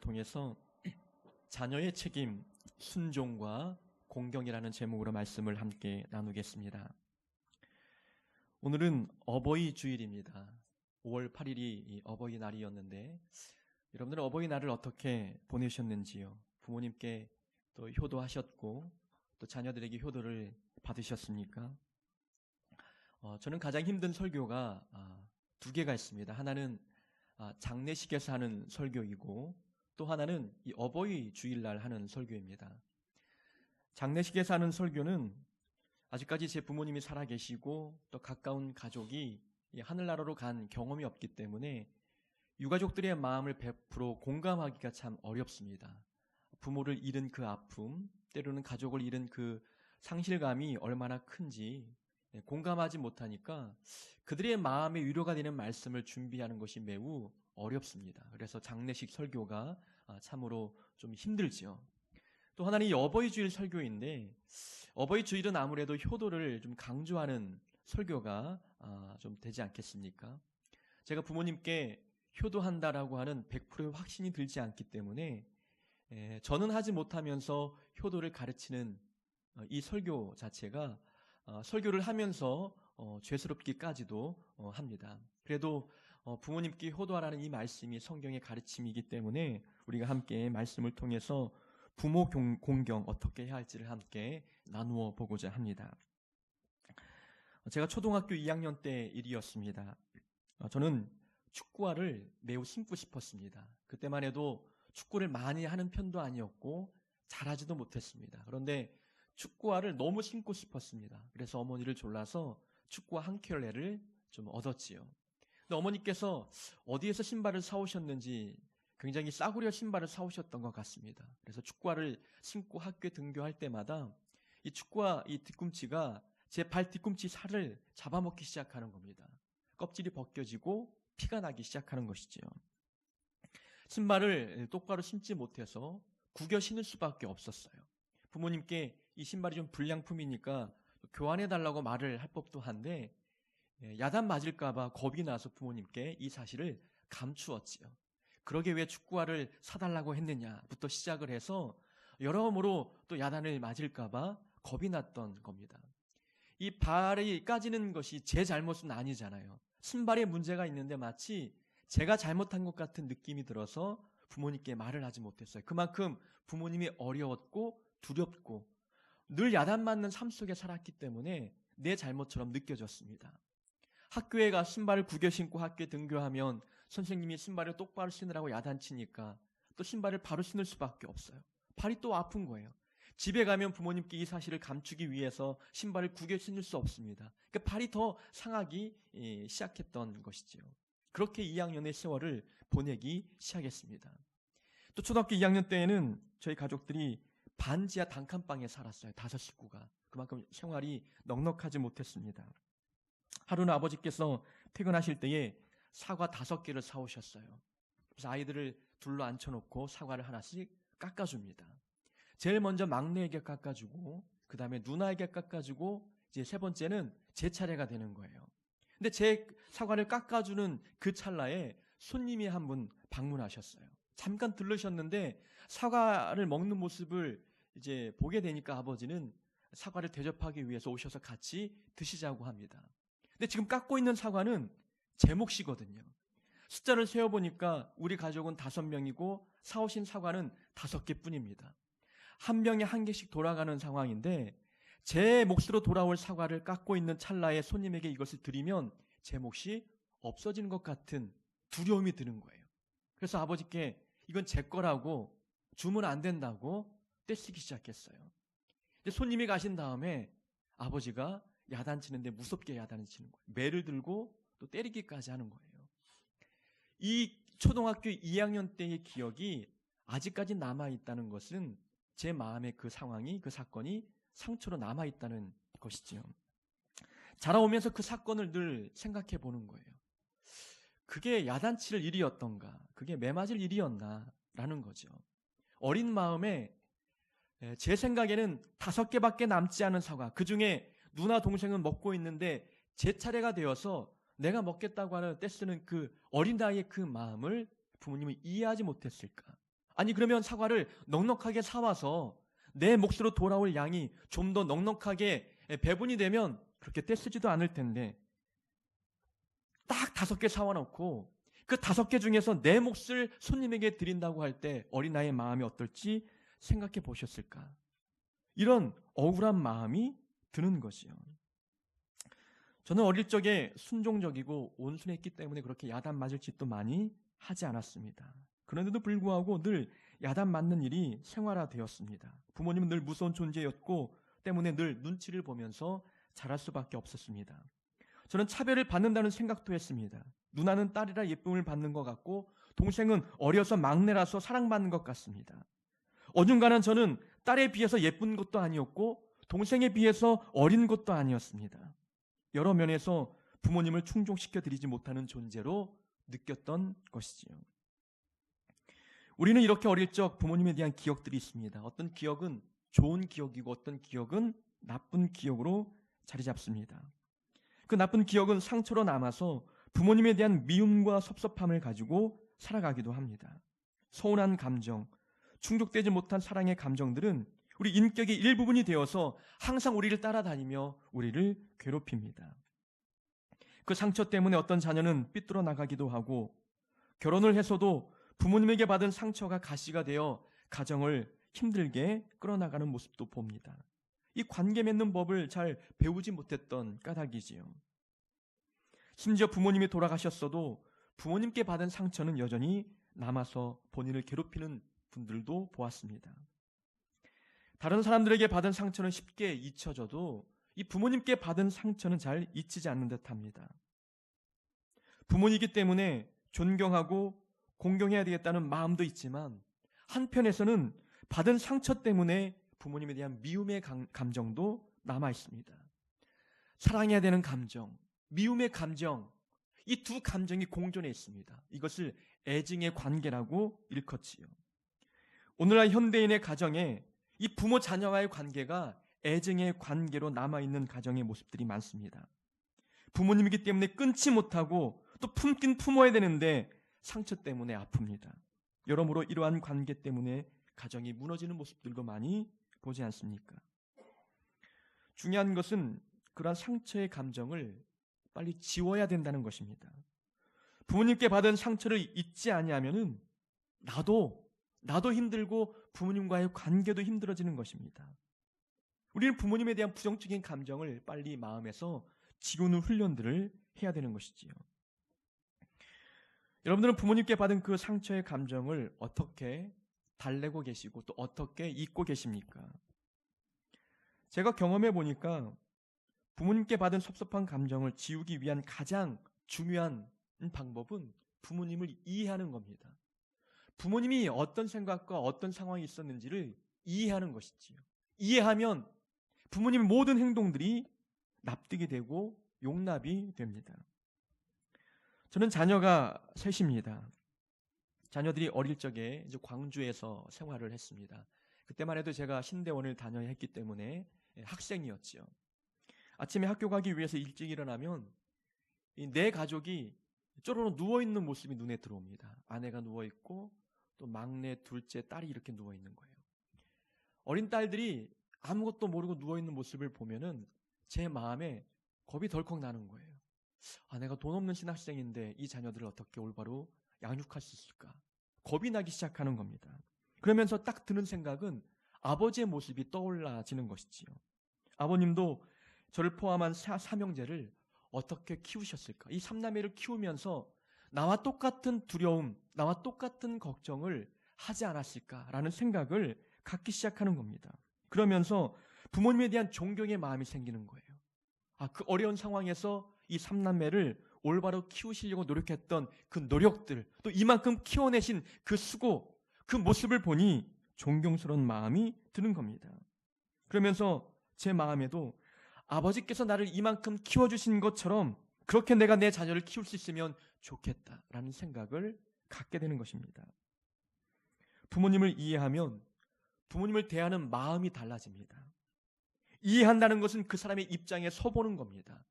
통해서 자녀의 책임, 순종과 공경이라는 제목으로 말씀을 함께 나누겠습니다. 오늘은 어버이 주일입니다. 5월 8일이 어버이날이었는데 여러분들은 어버이날을 어떻게 보내셨는지요? 부모님께 또 효도하셨고 또 자녀들에게 효도를 받으셨습니까? 저는 가장 힘든 설교가 두 개가 있습니다. 하나는 장례식에서 하는 설교이고 또 하나는 이 어버이 주일날 하는 설교입니다. 장례식에서 하는 설교는 아직까지 제 부모님이 살아계시고 또 가까운 가족이 하늘나라로 간 경험이 없기 때문에 유가족들의 마음을 100% 공감하기가 참 어렵습니다. 부모를 잃은 그 아픔, 때로는 가족을 잃은 그 상실감이 얼마나 큰지 공감하지 못하니까 그들의 마음에 위로가 되는 말씀을 준비하는 것이 매우 어렵습니다. 그래서 장례식 설교가 참으로 좀 힘들죠. 또 하나는 이 어버이 주일 설교인데 어버이 주일은 아무래도 효도를 좀 강조하는 설교가 좀 되지 않겠습니까? 제가 부모님께 효도한다라고 하는 100%의 확신이 들지 않기 때문에 저는 하지 못하면서 효도를 가르치는 이 설교 자체가 설교를 하면서 죄스럽기까지도 합니다. 그래도 부모님께 효도하라는 이 말씀이 성경의 가르침이기 때문에 우리가 함께 말씀을 통해서 부모 공경 어떻게 해야 할지를 함께 나누어 보고자 합니다. 제가 초등학교 2학년 때 일이었습니다. 저는 축구화를 매우 신고 싶었습니다. 그때만 해도 축구를 많이 하는 편도 아니었고 잘하지도 못했습니다. 그런데 축구화를 너무 신고 싶었습니다. 그래서 어머니를 졸라서 축구화 한 켤레를 좀 얻었지요. 근데 어머니께서 어디에서 신발을 사오셨는지 굉장히 싸구려 신발을 사오셨던 것 같습니다. 그래서 축구화를 신고 학교에 등교할 때마다 이 축구화 이 뒤꿈치가 제 발 뒤꿈치 살을 잡아먹기 시작하는 겁니다. 껍질이 벗겨지고 피가 나기 시작하는 것이지요. 신발을 똑바로 신지 못해서 구겨 신을 수밖에 없었어요. 부모님께 이 신발이 좀 불량품이니까 교환해달라고 말을 할 법도 한데 야단 맞을까봐 겁이 나서 부모님께 이 사실을 감추었지요. 그러게 왜 축구화를 사달라고 했느냐부터 시작을 해서 여러모로 또 야단을 맞을까봐 겁이 났던 겁니다. 이 발이 까지는 것이 제 잘못은 아니잖아요. 신발에 문제가 있는데 마치 제가 잘못한 것 같은 느낌이 들어서 부모님께 말을 하지 못했어요. 그만큼 부모님이 어려웠고 두렵고 늘 야단 맞는 삶 속에 살았기 때문에 내 잘못처럼 느껴졌습니다. 학교에 가 신발을 구겨 신고 학교에 등교하면 선생님이 신발을 똑바로 신으라고 야단치니까 또 신발을 바로 신을 수밖에 없어요. 발이 또 아픈 거예요. 집에 가면 부모님께 이 사실을 감추기 위해서 신발을 구겨 신을 수 없습니다. 그러니까 발이 더 상하기 시작했던 것이지요. 그렇게 2학년의 세월을 보내기 시작했습니다. 또 초등학교 2학년 때에는 저희 가족들이 반지하 단칸방에 살았어요. 5 식구가. 그만큼 생활이 넉넉하지 못했습니다. 하루는 아버지께서 퇴근하실 때에 사과 5개를 사오셨어요. 그래서 아이들을 둘러 앉혀놓고 사과를 하나씩 깎아줍니다. 제일 먼저 막내에게 깎아주고 그 다음에 누나에게 깎아주고 이제 세 번째는 제 차례가 되는 거예요. 근데 제 사과를 깎아주는 그 찰나에 손님이 한 분 방문하셨어요. 잠깐 들르셨는데 사과를 먹는 모습을 이제 보게 되니까 아버지는 사과를 대접하기 위해서 오셔서 같이 드시자고 합니다. 근데 지금 깎고 있는 사과는 제 몫이거든요. 숫자를 세어보니까 우리 가족은 5명이고 사오신 사과는 5개뿐입니다. 한 병에 한 개씩 돌아가는 상황인데 제 몫으로 돌아올 사과를 깎고 있는 찰나에 손님에게 이것을 드리면 제 몫이 없어지는 것 같은 두려움이 드는 거예요. 그래서 아버지께 이건 제 거라고 주면 안 된다고 떼쓰기 시작했어요. 근데 손님이 가신 다음에 아버지가 야단치는데 무섭게 야단치는 거예요. 매를 들고 또 때리기까지 하는 거예요. 이 초등학교 2학년 때의 기억이 아직까지 남아있다는 것은 제 마음에 그 상황이, 그 사건이 상처로 남아있다는 것이죠. 자라오면서 그 사건을 늘 생각해 보는 거예요. 그게 야단칠 일이었던가, 그게 매맞을 일이었나라는 거죠. 어린 마음에 제 생각에는 5개밖에 남지 않은 사과, 그 중에 누나 동생은 먹고 있는데 제 차례가 되어서 내가 먹겠다고 하는 떼쓰는 그 어린 나이의 그 마음을 부모님은 이해하지 못했을까? 아니 그러면 사과를 넉넉하게 사와서 내 몫으로 돌아올 양이 좀 더 넉넉하게 배분이 되면 그렇게 떼쓰지도 않을 텐데 딱 5개 사와놓고 그 5개 중에서 내 몫을 손님에게 드린다고 할 때 어린아이의 마음이 어떨지 생각해 보셨을까? 이런 억울한 마음이 드는 것이요. 저는 어릴 적에 순종적이고 온순했기 때문에 그렇게 야단 맞을 짓도 많이 하지 않았습니다. 그런데도 불구하고 늘 야단 맞는 일이 생활화되었습니다. 부모님은 늘 무서운 존재였고 때문에 늘 눈치를 보면서 자랄 수밖에 없었습니다. 저는 차별을 받는다는 생각도 했습니다. 누나는 딸이라 예쁨을 받는 것 같고 동생은 어려서 막내라서 사랑받는 것 같습니다. 어중간한 저는 딸에 비해서 예쁜 것도 아니었고 동생에 비해서 어린 것도 아니었습니다. 여러 면에서 부모님을 충족시켜 드리지 못하는 존재로 느꼈던 것이지요. 우리는 이렇게 어릴 적 부모님에 대한 기억들이 있습니다. 어떤 기억은 좋은 기억이고 어떤 기억은 나쁜 기억으로 자리 잡습니다. 그 나쁜 기억은 상처로 남아서 부모님에 대한 미움과 섭섭함을 가지고 살아가기도 합니다. 서운한 감정, 충족되지 못한 사랑의 감정들은 우리 인격의 일부분이 되어서 항상 우리를 따라다니며 우리를 괴롭힙니다. 그 상처 때문에 어떤 자녀는 삐뚤어 나가기도 하고 결혼을 해서도 부모님에게 받은 상처가 가시가 되어 가정을 힘들게 끌어나가는 모습도 봅니다. 이 관계 맺는 법을 잘 배우지 못했던 까닭이지요. 심지어 부모님이 돌아가셨어도 부모님께 받은 상처는 여전히 남아서 본인을 괴롭히는 분들도 보았습니다. 다른 사람들에게 받은 상처는 쉽게 잊혀져도 이 부모님께 받은 상처는 잘 잊히지 않는 듯합니다. 부모이기 때문에 존경하고 공경해야 되겠다는 마음도 있지만 한편에서는 받은 상처 때문에 부모님에 대한 미움의 감정도 남아 있습니다. 사랑해야 되는 감정, 미움의 감정, 이 두 감정이 공존해 있습니다. 이것을 애증의 관계라고 일컫지요. 오늘날 현대인의 가정에 이 부모 자녀와의 관계가 애증의 관계로 남아있는 가정의 모습들이 많습니다. 부모님이기 때문에 끊지 못하고 또 품긴 품어야 되는데 상처 때문에 아픕니다. 여러모로 이러한 관계 때문에 가정이 무너지는 모습들도 많이 보지 않습니까? 중요한 것은 그러한 상처의 감정을 빨리 지워야 된다는 것입니다. 부모님께 받은 상처를 잊지 아니하면은 나도 힘들고 부모님과의 관계도 힘들어지는 것입니다. 우리는 부모님에 대한 부정적인 감정을 빨리 마음에서 지우는 훈련들을 해야 되는 것이지요. 여러분들은 부모님께 받은 그 상처의 감정을 어떻게 달래고 계시고 또 어떻게 잊고 계십니까? 제가 경험해 보니까 부모님께 받은 섭섭한 감정을 지우기 위한 가장 중요한 방법은 부모님을 이해하는 겁니다. 부모님이 어떤 생각과 어떤 상황이 있었는지를 이해하는 것이지요. 이해하면 부모님의 모든 행동들이 납득이 되고 용납이 됩니다. 저는 자녀가 셋입니다. 자녀들이 어릴 적에 이제 광주에서 생활을 했습니다. 그때만 해도 제가 신대원을 다녀야 했기 때문에 학생이었죠. 아침에 학교 가기 위해서 일찍 일어나면 내 가족이 쪼르르 누워있는 모습이 눈에 들어옵니다. 아내가 누워있고 또 막내, 둘째, 딸이 이렇게 누워있는 거예요. 어린 딸들이 아무것도 모르고 누워있는 모습을 보면은 제 마음에 겁이 덜컥 나는 거예요. 내가 돈 없는 신학생인데 이 자녀들을 어떻게 올바로 양육할 수 있을까? 겁이 나기 시작하는 겁니다. 그러면서 딱 드는 생각은 아버지의 모습이 떠올라지는 것이지요. 아버님도 저를 포함한 삼형제를 어떻게 키우셨을까? 이 삼남매를 키우면서 나와 똑같은 두려움, 나와 똑같은 걱정을 하지 않았을까라는 생각을 갖기 시작하는 겁니다. 그러면서 부모님에 대한 존경의 마음이 생기는 거예요. 그 어려운 상황에서 이 삼남매를 올바로 키우시려고 노력했던 그 노력들, 또 이만큼 키워내신 그 수고, 그 모습을 보니 존경스러운 마음이 드는 겁니다. 그러면서 제 마음에도 아버지께서 나를 이만큼 키워주신 것처럼 그렇게 내가 내 자녀를 키울 수 있으면 좋겠다라는 생각을 갖게 되는 것입니다. 부모님을 이해하면 부모님을 대하는 마음이 달라집니다. 이해한다는 것은 그 사람의 입장에 서보는 겁니다.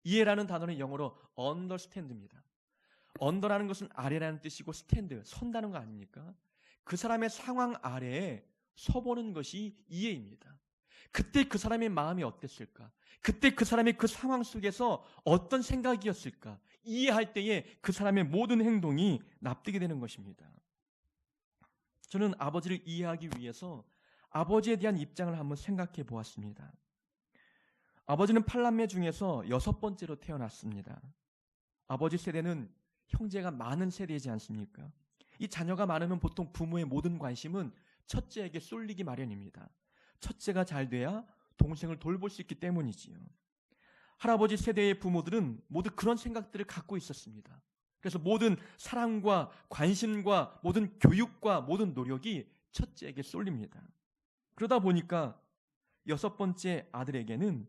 이해라는 단어는 영어로 understand입니다. under라는 것은 아래라는 뜻이고 stand, 선다는 거 아닙니까? 그 사람의 상황 아래에 서보는 것이 이해입니다. 그때 그 사람의 마음이 어땠을까? 그때 그 사람의 그 상황 속에서 어떤 생각이었을까? 이해할 때에 그 사람의 모든 행동이 납득이 되는 것입니다. 저는 아버지를 이해하기 위해서 아버지에 대한 입장을 한번 생각해 보았습니다. 아버지는 8남매 중에서 6번째로 태어났습니다. 아버지 세대는 형제가 많은 세대이지 않습니까? 이 자녀가 많으면 보통 부모의 모든 관심은 첫째에게 쏠리기 마련입니다. 첫째가 잘 돼야 동생을 돌볼 수 있기 때문이지요. 할아버지 세대의 부모들은 모두 그런 생각들을 갖고 있었습니다. 그래서 모든 사랑과 관심과 모든 교육과 모든 노력이 첫째에게 쏠립니다. 그러다 보니까 6번째 아들에게는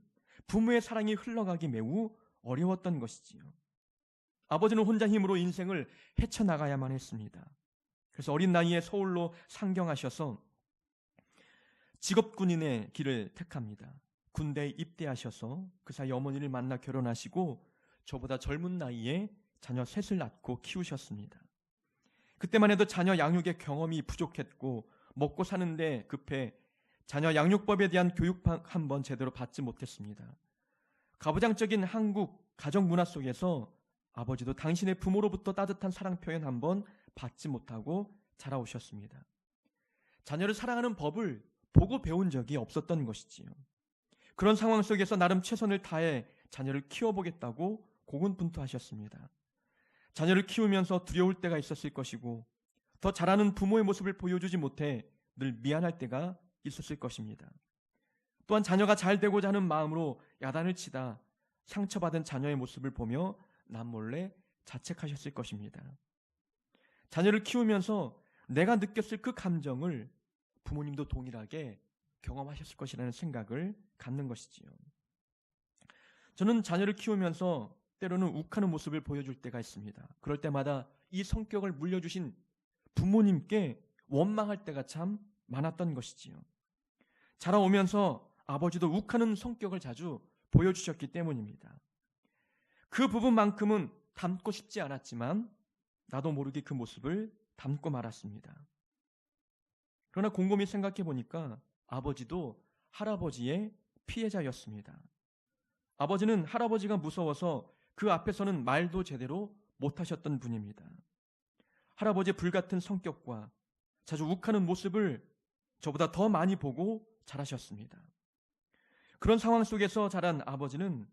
부모의 사랑이 흘러가기 매우 어려웠던 것이지요. 아버지는 혼자 힘으로 인생을 헤쳐나가야만 했습니다. 그래서 어린 나이에 서울로 상경하셔서 직업군인의 길을 택합니다. 군대에 입대하셔서 그 사이 어머니를 만나 결혼하시고 저보다 젊은 나이에 자녀 셋을 낳고 키우셨습니다. 그때만 해도 자녀 양육의 경험이 부족했고 먹고 사는데 급해 자녀 양육법에 대한 교육 한번 제대로 받지 못했습니다. 가부장적인 한국 가정 문화 속에서 아버지도 당신의 부모로부터 따뜻한 사랑 표현 한번 받지 못하고 자라오셨습니다. 자녀를 사랑하는 법을 보고 배운 적이 없었던 것이지요. 그런 상황 속에서 나름 최선을 다해 자녀를 키워보겠다고 고군분투하셨습니다. 자녀를 키우면서 두려울 때가 있었을 것이고 더 잘하는 부모의 모습을 보여주지 못해 늘 미안할 때가 있었을 것입니다. 또한 자녀가 잘 되고자 하는 마음으로 야단을 치다 상처받은 자녀의 모습을 보며 남몰래 자책하셨을 것입니다. 자녀를 키우면서 내가 느꼈을 그 감정을 부모님도 동일하게 경험하셨을 것이라는 생각을 갖는 것이지요. 저는 자녀를 키우면서 때로는 욱하는 모습을 보여줄 때가 있습니다. 그럴 때마다 이 성격을 물려주신 부모님께 원망할 때가 참 많았던 것이지요. 자라오면서 아버지도 욱하는 성격을 자주 보여주셨기 때문입니다. 그 부분만큼은 담고 싶지 않았지만 나도 모르게 그 모습을 담고 말았습니다. 그러나 곰곰이 생각해 보니까 아버지도 할아버지의 피해자였습니다. 아버지는 할아버지가 무서워서 그 앞에서는 말도 제대로 못하셨던 분입니다. 할아버지의 불같은 성격과 자주 욱하는 모습을 저보다 더 많이 보고 자라셨습니다. 그런 상황 속에서 자란 아버지는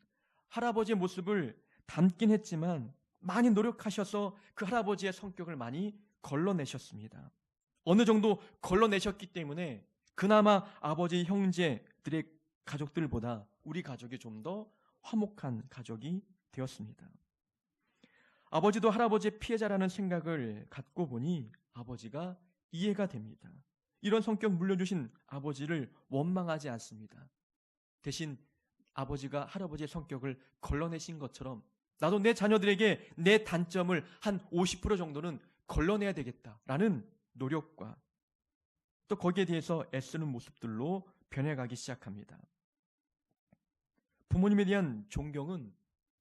할아버지의 모습을 담긴 했지만 많이 노력하셔서 그 할아버지의 성격을 많이 걸러내셨습니다. 어느 정도 걸러내셨기 때문에 그나마 아버지 형제들의 가족들보다 우리 가족이 좀 더 화목한 가족이 되었습니다. 아버지도 할아버지의 피해자라는 생각을 갖고 보니 아버지가 이해가 됩니다. 이런 성격 물려주신 아버지를 원망하지 않습니다. 대신 아버지가 할아버지의 성격을 걸러내신 것처럼 나도 내 자녀들에게 내 단점을 한 50% 정도는 걸러내야 되겠다라는 노력과 또 거기에 대해서 애쓰는 모습들로 변해가기 시작합니다. 부모님에 대한 존경은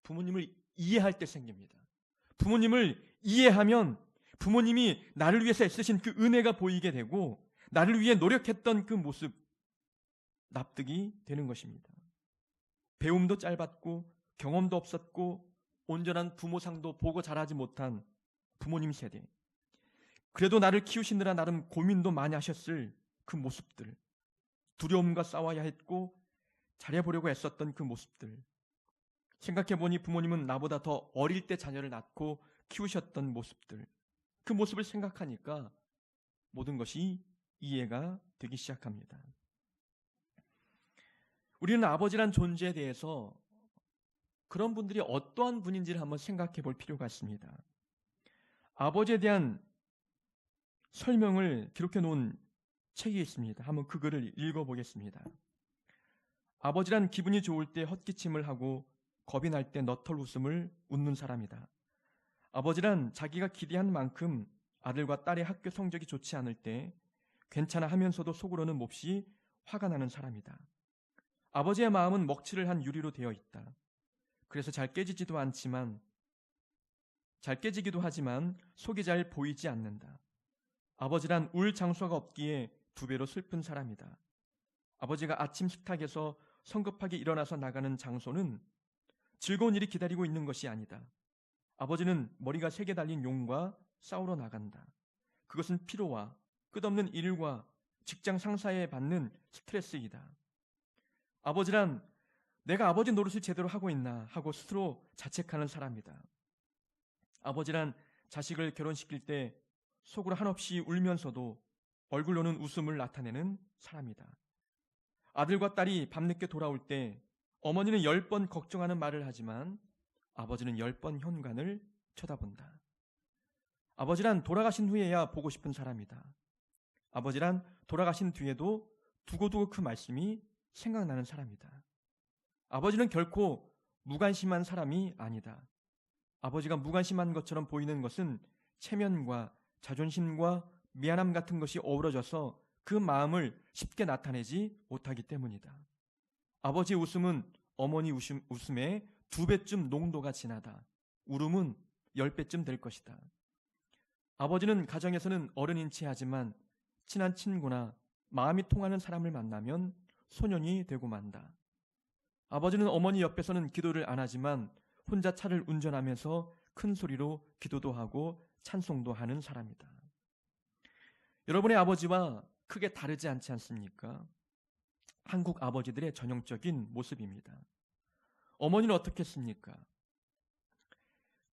부모님을 이해할 때 생깁니다. 부모님을 이해하면 부모님이 나를 위해서 애쓰신 그 은혜가 보이게 되고 나를 위해 노력했던 그 모습 납득이 되는 것입니다. 배움도 짧았고 경험도 없었고 온전한 부모상도 보고 자라지 못한 부모님 세대. 그래도 나를 키우시느라 나름 고민도 많이 하셨을 그 모습들. 두려움과 싸워야 했고 잘해보려고 애썼던 그 모습들. 생각해보니 부모님은 나보다 더 어릴 때 자녀를 낳고 키우셨던 모습들. 그 모습을 생각하니까 모든 것이 이해가 되기 시작합니다. 우리는 아버지란 존재에 대해서 그런 분들이 어떠한 분인지를 한번 생각해 볼 필요가 있습니다. 아버지에 대한 설명을 기록해 놓은 책이 있습니다. 한번 그 글을 읽어보겠습니다. 아버지란 기분이 좋을 때 헛기침을 하고 겁이 날 때 너털 웃음을 웃는 사람이다. 아버지란 자기가 기대한 만큼 아들과 딸의 학교 성적이 좋지 않을 때 괜찮아 하면서도 속으로는 몹시 화가 나는 사람이다. 아버지의 마음은 먹칠을 한 유리로 되어 있다. 그래서 잘 깨지기도 하지만 속이 잘 보이지 않는다. 아버지란 울 장소가 없기에 2배로 슬픈 사람이다. 아버지가 아침 식탁에서 성급하게 일어나서 나가는 장소는 즐거운 일이 기다리고 있는 것이 아니다. 아버지는 머리가 3개 달린 용과 싸우러 나간다. 그것은 피로와 끝없는 일과 직장 상사에 받는 스트레스이다. 아버지란 내가 아버지 노릇을 제대로 하고 있나 하고 스스로 자책하는 사람이다. 아버지란 자식을 결혼시킬 때 속으로 한없이 울면서도 얼굴로는 웃음을 나타내는 사람이다. 아들과 딸이 밤늦게 돌아올 때 어머니는 10번 걱정하는 말을 하지만 아버지는 10번 현관을 쳐다본다. 아버지란 돌아가신 후에야 보고 싶은 사람이다. 아버지란 돌아가신 뒤에도 두고두고 그 말씀이 생각나는 사람이다. 아버지는 결코 무관심한 사람이 아니다. 아버지가 무관심한 것처럼 보이는 것은 체면과 자존심과 미안함 같은 것이 어우러져서 그 마음을 쉽게 나타내지 못하기 때문이다. 아버지의 웃음은 어머니 웃음의 2배쯤 농도가 진하다. 울음은 10배쯤 될 것이다. 아버지는 가정에서는 어른인 체 하지만 친한 친구나 마음이 통하는 사람을 만나면 소년이 되고 만다. 아버지는 어머니 옆에서는 기도를 안 하지만 혼자 차를 운전하면서 큰 소리로 기도도 하고 찬송도 하는 사람이다. 여러분의 아버지와 크게 다르지 않지 않습니까? 한국 아버지들의 전형적인 모습입니다. 어머니는 어떻게 했습니까?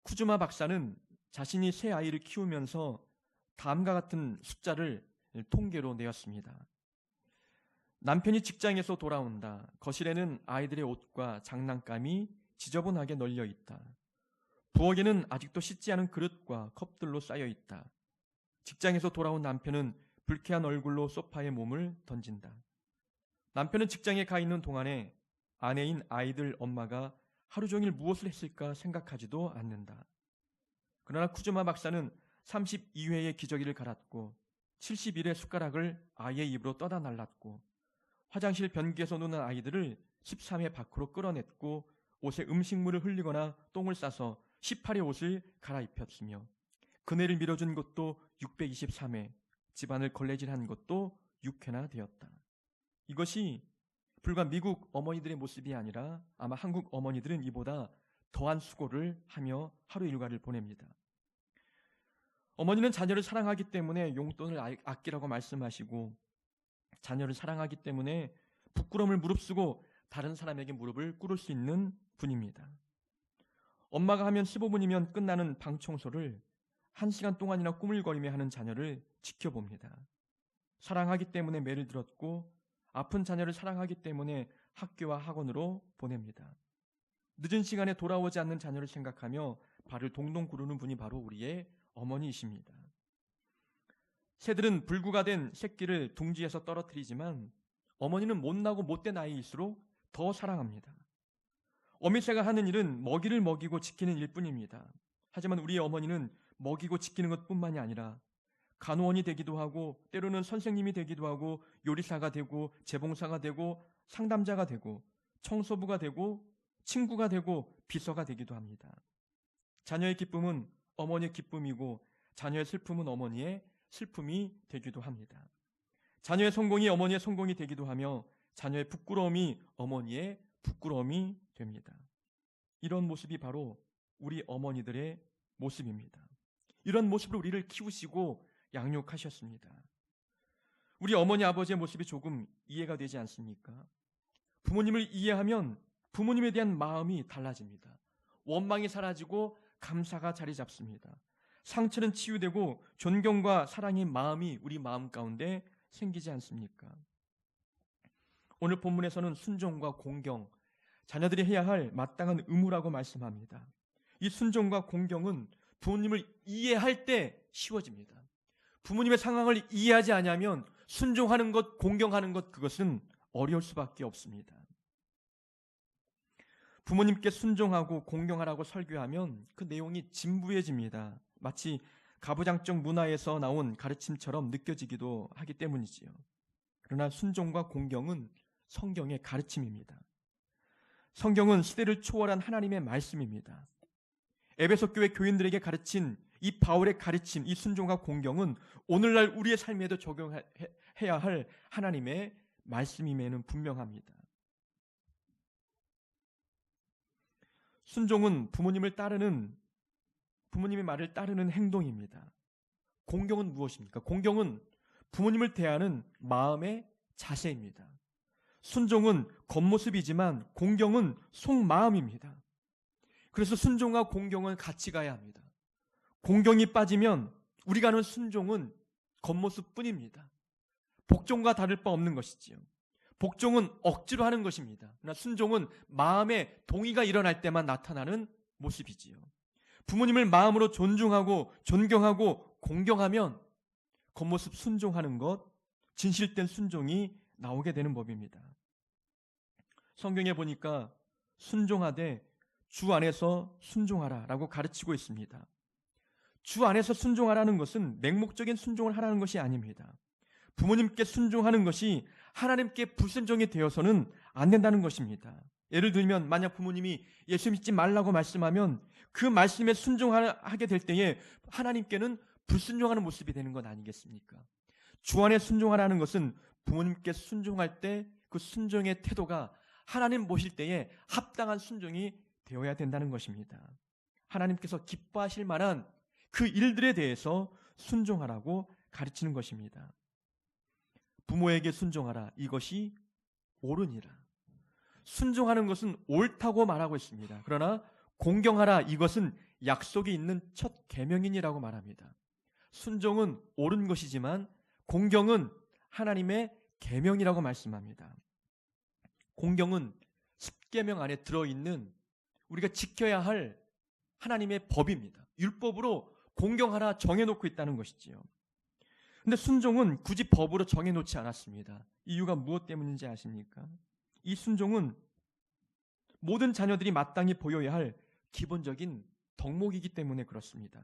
쿠즈마 박사는 자신이 세 아이를 키우면서 다음과 같은 숫자를 통계로 내었습니다. 남편이 직장에서 돌아온다. 거실에는 아이들의 옷과 장난감이 지저분하게 널려 있다. 부엌에는 아직도 씻지 않은 그릇과 컵들로 쌓여 있다. 직장에서 돌아온 남편은 불쾌한 얼굴로 소파에 몸을 던진다. 남편은 직장에 가 있는 동안에 아내인 아이들 엄마가 하루 종일 무엇을 했을까 생각하지도 않는다. 그러나 쿠즈마 박사는 32회의 기저귀를 갈았고 71회 숟가락을 아이의 입으로 떠다 날랐고 화장실 변기에서 노는 아이들을 13회 밖으로 끌어냈고 옷에 음식물을 흘리거나 똥을 싸서 18회 옷을 갈아입혔으며 그네를 밀어준 것도 623회, 집안을 걸레질한 것도 6회나 되었다. 이것이 불과 미국 어머니들의 모습이 아니라 아마 한국 어머니들은 이보다 더한 수고를 하며 하루 일과를 보냅니다. 어머니는 자녀를 사랑하기 때문에 용돈을 아끼라고 말씀하시고 자녀를 사랑하기 때문에 부끄러움을 무릅쓰고 다른 사람에게 무릎을 꿇을 수 있는 분입니다. 엄마가 하면 15분이면 끝나는 방 청소를 1시간 동안이나 꾸물거리며 하는 자녀를 지켜봅니다. 사랑하기 때문에 매를 들었고 아픈 자녀를 사랑하기 때문에 학교와 학원으로 보냅니다. 늦은 시간에 돌아오지 않는 자녀를 생각하며 발을 동동 구르는 분이 바로 우리의 어머니이십니다. 새들은 불구가 된 새끼를 둥지에서 떨어뜨리지만 어머니는 못나고 못된 아이일수록 더 사랑합니다. 어미새가 하는 일은 먹이를 먹이고 지키는 일뿐입니다. 하지만 우리의 어머니는 먹이고 지키는 것뿐만이 아니라 간호원이 되기도 하고 때로는 선생님이 되기도 하고 요리사가 되고 재봉사가 되고 상담자가 되고 청소부가 되고 친구가 되고 비서가 되기도 합니다. 자녀의 기쁨은 어머니의 기쁨이고 자녀의 슬픔은 어머니의 슬픔이 되기도 합니다. 자녀의 성공이 어머니의 성공이 되기도 하며 자녀의 부끄러움이 어머니의 부끄러움이 됩니다. 이런 모습이 바로 우리 어머니들의 모습입니다. 이런 모습으로 우리를 키우시고 양육하셨습니다. 우리 어머니 아버지의 모습이 조금 이해가 되지 않습니까? 부모님을 이해하면 부모님에 대한 마음이 달라집니다. 원망이 사라지고 감사가 자리 잡습니다. 상처는 치유되고 존경과 사랑의 마음이 우리 마음 가운데 생기지 않습니까? 오늘 본문에서는 순종과 공경, 자녀들이 해야 할 마땅한 의무라고 말씀합니다. 이 순종과 공경은 부모님을 이해할 때 쉬워집니다. 부모님의 상황을 이해하지 않으면 순종하는 것, 공경하는 것, 그것은 어려울 수밖에 없습니다. 부모님께 순종하고 공경하라고 설교하면 그 내용이 진부해집니다. 마치 가부장적 문화에서 나온 가르침처럼 느껴지기도 하기 때문이지요. 그러나 순종과 공경은 성경의 가르침입니다. 성경은 시대를 초월한 하나님의 말씀입니다. 에베소 교회 교인들에게 가르친 이 바울의 가르침, 이 순종과 공경은 오늘날 우리의 삶에도 적용해야 할 하나님의 말씀임에는 분명합니다. 순종은 부모님의 말을 따르는 행동입니다. 공경은 무엇입니까? 공경은 부모님을 대하는 마음의 자세입니다. 순종은 겉모습이지만 공경은 속마음입니다. 그래서 순종과 공경은 같이 가야 합니다. 공경이 빠지면 우리가 하는 순종은 겉모습뿐입니다. 복종과 다를 바 없는 것이지요. 복종은 억지로 하는 것입니다. 그러나 순종은 마음의 동의가 일어날 때만 나타나는 모습이지요. 부모님을 마음으로 존중하고 존경하고 공경하면 겉모습 순종하는 것, 진실된 순종이 나오게 되는 법입니다. 성경에 보니까 순종하되 주 안에서 순종하라 라고 가르치고 있습니다. 주 안에서 순종하라는 것은 맹목적인 순종을 하라는 것이 아닙니다. 부모님께 순종하는 것이 하나님께 불순종이 되어서는 안 된다는 것입니다. 예를 들면 만약 부모님이 예수 믿지 말라고 말씀하면 그 말씀에 순종하게 될 때에 하나님께는 불순종하는 모습이 되는 것 아니겠습니까? 주 안에 순종하라는 것은 부모님께 순종할 때 그 순종의 태도가 하나님 보실 때에 합당한 순종이 되어야 된다는 것입니다. 하나님께서 기뻐하실 만한 그 일들에 대해서 순종하라고 가르치는 것입니다. 부모에게 순종하라. 이것이 옳으니라. 순종하는 것은 옳다고 말하고 있습니다. 그러나 공경하라. 이것은 약속이 있는 첫 계명이니라고 말합니다. 순종은 옳은 것이지만 공경은 하나님의 계명이라고 말씀합니다. 공경은 10계명 안에 들어있는 우리가 지켜야 할 하나님의 법입니다. 율법으로 공경하라 정해놓고 있다는 것이지요. 근데 순종은 굳이 법으로 정해놓지 않았습니다. 이유가 무엇 때문인지 아십니까? 이 순종은 모든 자녀들이 마땅히 보여야 할 기본적인 덕목이기 때문에 그렇습니다.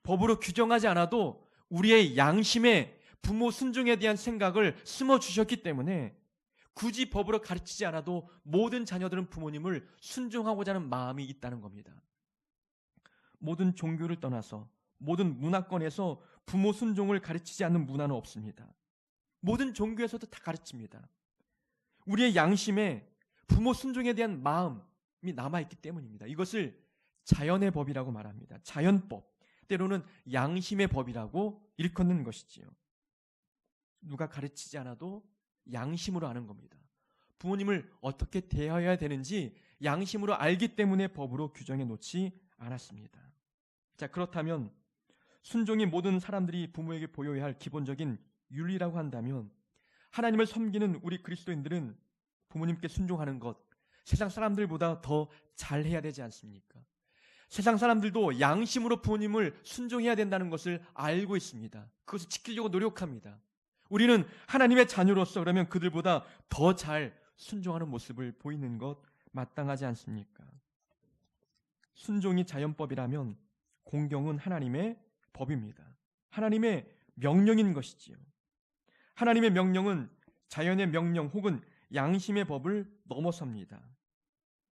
법으로 규정하지 않아도 우리의 양심에 부모 순종에 대한 생각을 심어주셨기 때문에 굳이 법으로 가르치지 않아도 모든 자녀들은 부모님을 순종하고자 하는 마음이 있다는 겁니다. 모든 종교를 떠나서 모든 문화권에서 부모 순종을 가르치지 않는 문화는 없습니다. 모든 종교에서도 다 가르칩니다. 우리의 양심에 부모 순종에 대한 마음이 남아있기 때문입니다. 이것을 자연의 법이라고 말합니다. 자연법, 때로는 양심의 법이라고 일컫는 것이지요. 누가 가르치지 않아도 양심으로 아는 겁니다. 부모님을 어떻게 대해야 되는지 양심으로 알기 때문에 법으로 규정해 놓지 않았습니다. 자, 그렇다면 순종이 모든 사람들이 부모에게 보여야 할 기본적인 윤리라고 한다면 하나님을 섬기는 우리 그리스도인들은 부모님께 순종하는 것, 세상 사람들보다 더 잘해야 되지 않습니까? 세상 사람들도 양심으로 부모님을 순종해야 된다는 것을 알고 있습니다. 그것을 지키려고 노력합니다. 우리는 하나님의 자녀로서 그러면 그들보다 더 잘 순종하는 모습을 보이는 것 마땅하지 않습니까? 순종이 자연법이라면 공경은 하나님의 법입니다. 하나님의 명령인 것이지요. 하나님의 명령은 자연의 명령 혹은 양심의 법을 넘어섭니다.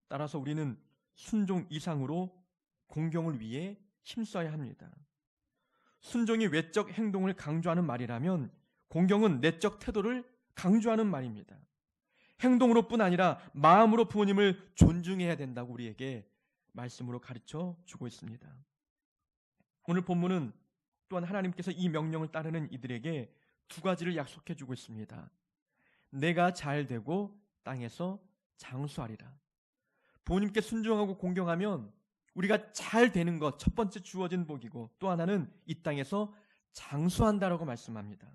따라서 우리는 순종 이상으로 공경을 위해 힘써야 합니다. 순종이 외적 행동을 강조하는 말이라면 공경은 내적 태도를 강조하는 말입니다. 행동으로뿐 아니라 마음으로 부모님을 존중해야 된다고 우리에게 말씀으로 가르쳐 주고 있습니다. 오늘 본문은 또한 하나님께서 이 명령을 따르는 이들에게 두 가지를 약속해 주고 있습니다. 내가 잘 되고 땅에서 장수하리라. 부모님께 순종하고 공경하면 우리가 잘 되는 것, 첫 번째 주어진 복이고 또 하나는 이 땅에서 장수한다라고 말씀합니다.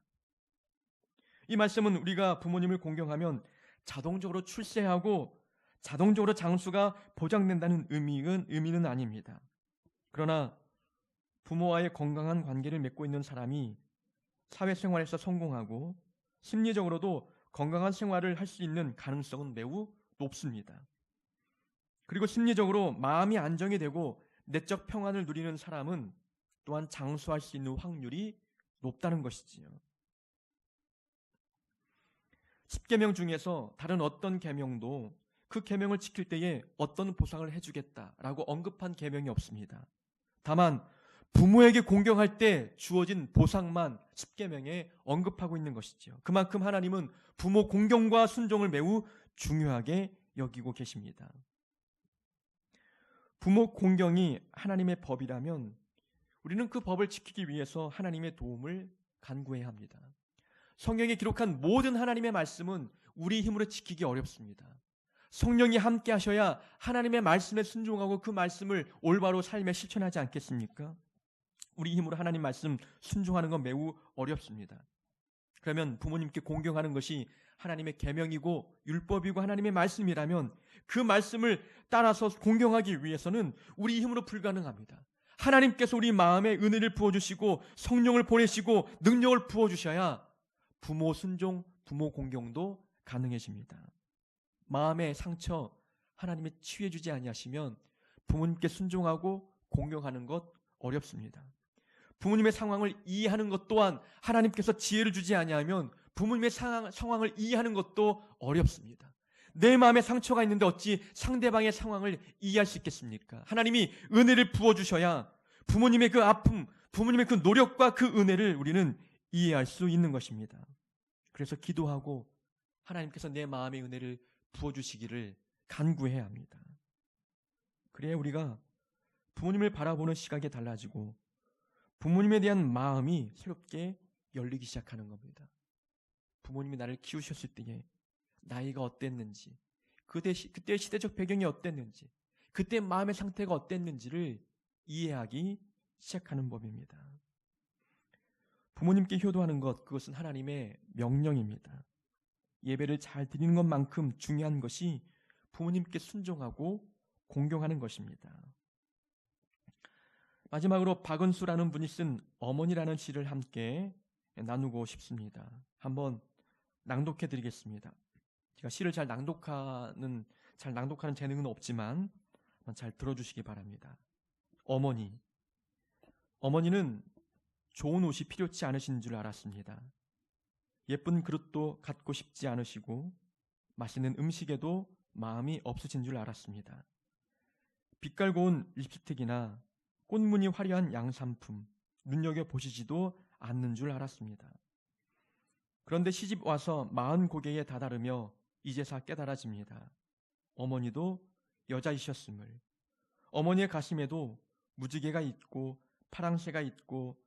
이 말씀은 우리가 부모님을 공경하면 자동적으로 출세하고 자동적으로 장수가 보장된다는 의미는 아닙니다. 그러나 부모와의 건강한 관계를 맺고 있는 사람이 사회생활에서 성공하고 심리적으로도 건강한 생활을 할 수 있는 가능성은 매우 높습니다. 그리고 심리적으로 마음이 안정이 되고 내적 평안을 누리는 사람은 또한 장수할 수 있는 확률이 높다는 것이지요. 10계명 중에서 다른 어떤 계명도 그 계명을 지킬 때에 어떤 보상을 해주겠다라고 언급한 계명이 없습니다. 다만 부모에게 공경할 때 주어진 보상만 십계명에 언급하고 있는 것이죠. 그만큼 하나님은 부모 공경과 순종을 매우 중요하게 여기고 계십니다. 부모 공경이 하나님의 법이라면 우리는 그 법을 지키기 위해서 하나님의 도움을 간구해야 합니다. 성경에 기록한 모든 하나님의 말씀은 우리 힘으로 지키기 어렵습니다. 성령이 함께 하셔야 하나님의 말씀에 순종하고 그 말씀을 올바로 삶에 실천하지 않겠습니까? 우리 힘으로 하나님 말씀 순종하는 건 매우 어렵습니다. 그러면 부모님께 공경하는 것이 하나님의 계명이고 율법이고 하나님의 말씀이라면 그 말씀을 따라서 공경하기 위해서는 우리 힘으로 불가능합니다. 하나님께서 우리 마음에 은혜를 부어주시고 성령을 보내시고 능력을 부어주셔야 부모 순종, 부모 공경도 가능해집니다. 마음의 상처 하나님이 치유해주지 아니하시면 부모님께 순종하고 공경하는 것 어렵습니다. 부모님의 상황을 이해하는 것 또한 하나님께서 지혜를 주지 아니하면 부모님의 상황을 이해하는 것도 어렵습니다. 내 마음에 상처가 있는데 어찌 상대방의 상황을 이해할 수 있겠습니까? 하나님이 은혜를 부어주셔야 부모님의 그 아픔, 부모님의 그 노력과 그 은혜를 우리는 이해할 수 있는 것입니다. 그래서 기도하고 하나님께서 내 마음의 은혜를 부어주시기를 간구해야 합니다. 그래야 우리가 부모님을 바라보는 시각이 달라지고 부모님에 대한 마음이 새롭게 열리기 시작하는 겁니다. 부모님이 나를 키우셨을 때에 나이가 어땠는지, 그때의 시대적 배경이 어땠는지, 그때 마음의 상태가 어땠는지를 이해하기 시작하는 법입니다. 부모님께 효도하는 것, 그것은 하나님의 명령입니다. 예배를 잘 드리는 것만큼 중요한 것이 부모님께 순종하고 공경하는 것입니다. 마지막으로 박은수라는 분이 쓴 어머니라는 시를 함께 나누고 싶습니다. 한번 낭독해 드리겠습니다. 제가 시를 잘 낭독하는 재능은 없지만 잘 들어주시기 바랍니다. 어머니는 좋은 옷이 필요치 않으신 줄 알았습니다. 예쁜 그릇도 갖고 싶지 않으시고 맛있는 음식에도 마음이 없으신 줄 알았습니다. 빛깔 고운 립스틱이나 꽃무늬 화려한 양산품 눈여겨보시지도 않는 줄 알았습니다. 그런데 시집 와서 40고개에 다다르며 이제서 깨달아집니다. 어머니도 여자이셨음을, 어머니의 가슴에도 무지개가 있고 파랑새가 있고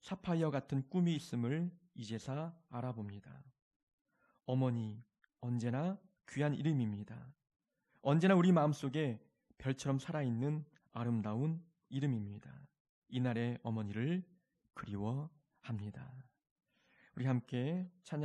사파이어 같은 꿈이 있음을 이제서 알아봅니다. 어머니, 언제나 귀한 이름입니다. 언제나 우리 마음속에 별처럼 살아있는 아름다운 이름입니다. 이날의 어머니를 그리워합니다. 우리 함께 찬양